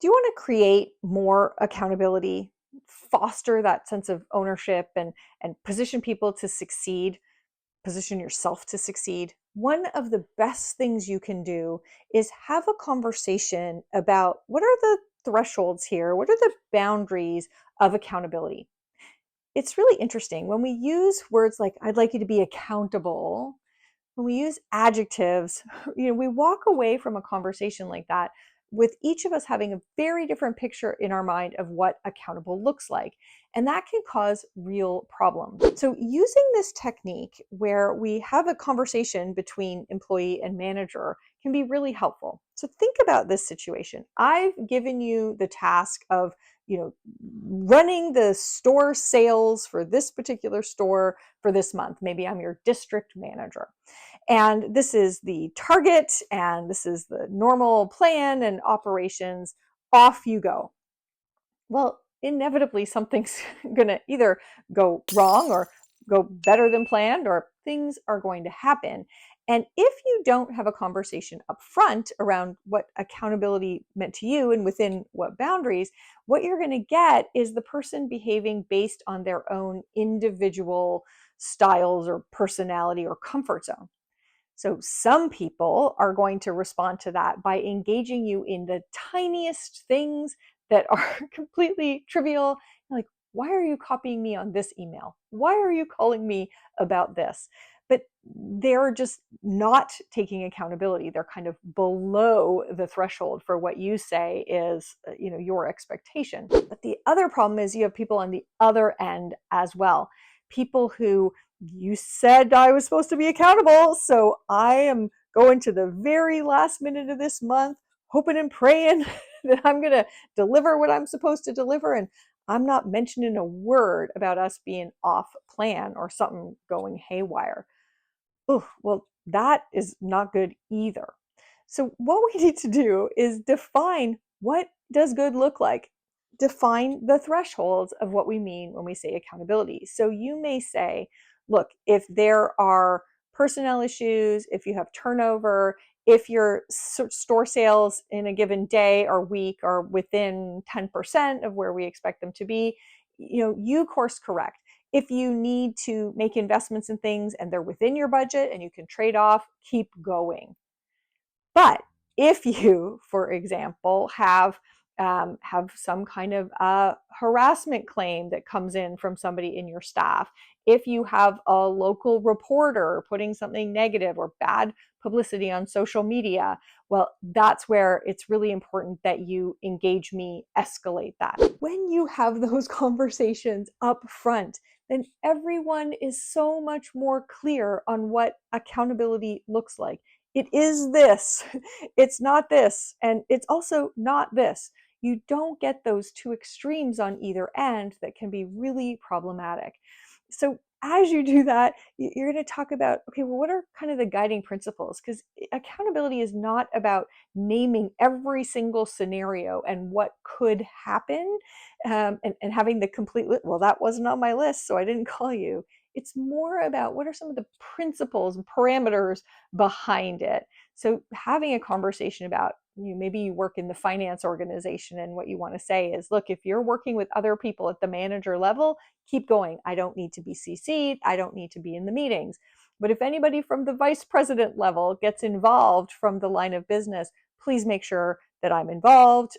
Do you want to create more accountability, foster that sense of ownership, and position people to succeed, position yourself to succeed? One of the best things you can do is have a conversation about what are the thresholds here? What are the boundaries of accountability? It's really interesting when we use words like, I'd like you to be accountable, when we use adjectives, we walk away from a conversation like that with each of us having a very different picture in our mind of what accountable looks like. And that can cause real problems. So using this technique where we have a conversation between employee and manager can be really helpful. So think about this situation. I've given you the task of, running the store sales for this particular store for this month. Maybe I'm your district manager. And this is the target, and this is the normal plan and operations. Off you go. Well, inevitably, something's going to either go wrong or go better than planned, or things are going to happen. And if you don't have a conversation up front around what accountability meant to you and within what boundaries, what you're going to get is the person behaving based on their own individual styles or personality or comfort zone. So some people are going to respond to that by engaging you in the tiniest things that are completely trivial. Like, why are you copying me on this email? Why are you calling me about this? But they're just not taking accountability. They're kind of below the threshold for what you say is, your expectation. But the other problem is you have people on the other end as well. People who, you said I was supposed to be accountable, so I am going to the very last minute of this month, hoping and praying that I'm going to deliver what I'm supposed to deliver. And I'm not mentioning a word about us being off plan or something going haywire. Oh, well, that is not good either. So what we need to do is define, what does good look like? Define the thresholds of what we mean when we say accountability. So you may say, look, if there are personnel issues, if you have turnover, if your store sales in a given day or week are within 10% of where we expect them to be, you course correct. If you need to make investments in things and they're within your budget and you can trade off, keep going. But if you, for example, have some kind of harassment claim that comes in from somebody in your staff, if you have a local reporter putting something negative or bad publicity on social media, well, that's where it's really important that you engage me, escalate that. When you have those conversations up front, then everyone is so much more clear on what accountability looks like. It is this, it's not this, and it's also not this. You don't get those two extremes on either end that can be really problematic. So as you do that, you're going to talk about, okay, well, what are kind of the guiding principles? Because accountability is not about naming every single scenario and what could happen, and having the complete, well, that wasn't on my list, so I didn't call you. It's more about what are some of the principles and parameters behind it. So having a conversation about, maybe you work in the finance organization and what you want to say is, look, if you're working with other people at the manager level, keep going. I don't need to be CC'd. I don't need to be in the meetings. But if anybody from the vice president level gets involved from the line of business, please make sure that I'm involved.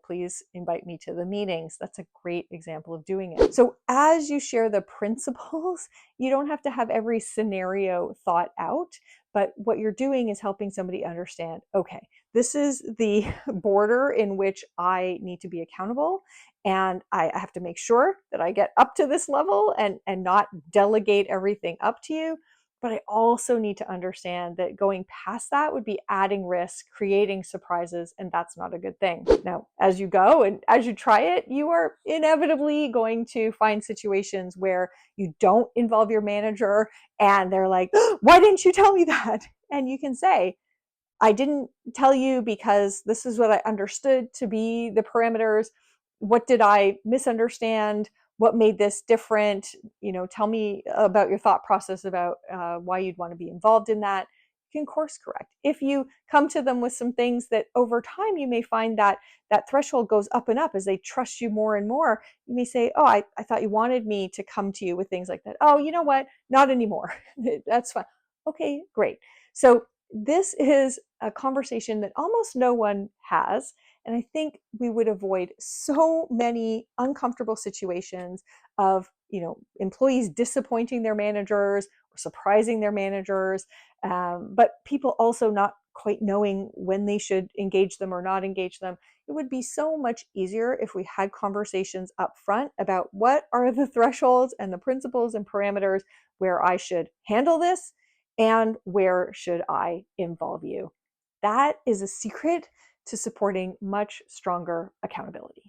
Please invite me to the meetings. That's a great example of doing it. So as you share the principles, you don't have to have every scenario thought out, but what you're doing is helping somebody understand, okay, this is the border in which I need to be accountable. And I have to make sure that I get up to this level and not delegate everything up to you. But I also need to understand that going past that would be adding risk, creating surprises, and that's not a good thing. Now, as you go and as you try it, you are inevitably going to find situations where you don't involve your manager and they're like, why didn't you tell me that? And you can say, I didn't tell you because this is what I understood to be the parameters. What did I misunderstand? What made this different? Tell me about your thought process about why you'd want to be involved in that. you can course correct. If you come to them with some things that over time you may find that that threshold goes up and up as they trust you more and more, you may say, oh, I thought you wanted me to come to you with things like that. Oh, you know what? Not anymore. That's fine. Okay, great. So this is a conversation that almost no one has. And I think we would avoid so many uncomfortable situations of, employees disappointing their managers or surprising their managers, but people also not quite knowing when they should engage them or not engage them. It would be so much easier if we had conversations up front about what are the thresholds and the principles and parameters where I should handle this and where should I involve you. That is a secret to supporting much stronger accountability.